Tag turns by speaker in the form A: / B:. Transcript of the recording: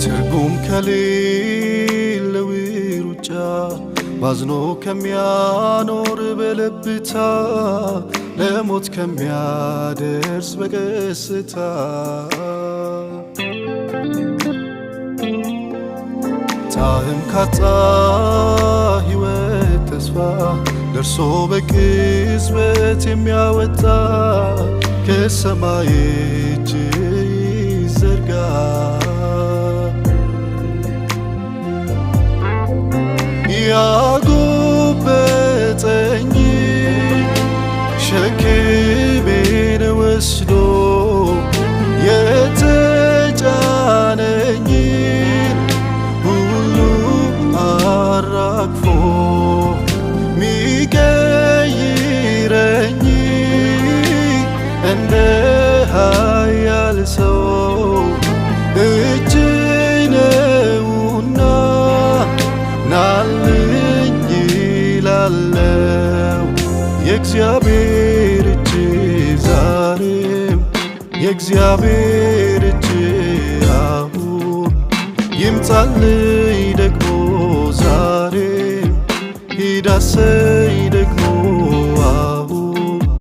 A: ትርጉም ከሌለው ሩጫ ባዝኖ ከሚያኖር በለብታ ለሞት ከሚያደርስ በቀስታ ጣዕም ካጣ ሕይወት ተስፋ ደርሶ በቅጽበት የሚያወጣ ከሰማይ እጅ ይዘርጋ ያጎበጠኝ ሸክሜን ወስዶ የተጫነኝን ሁሉ አራግፎ ሚቀይረኝ እንደ ኃያል ሰው እጅ ነውና ናልኝ ይላለው የእግዚአብሔር እጅ ዛሬም የእግዚአብሔር እጅ አሁን ይምጣልኝ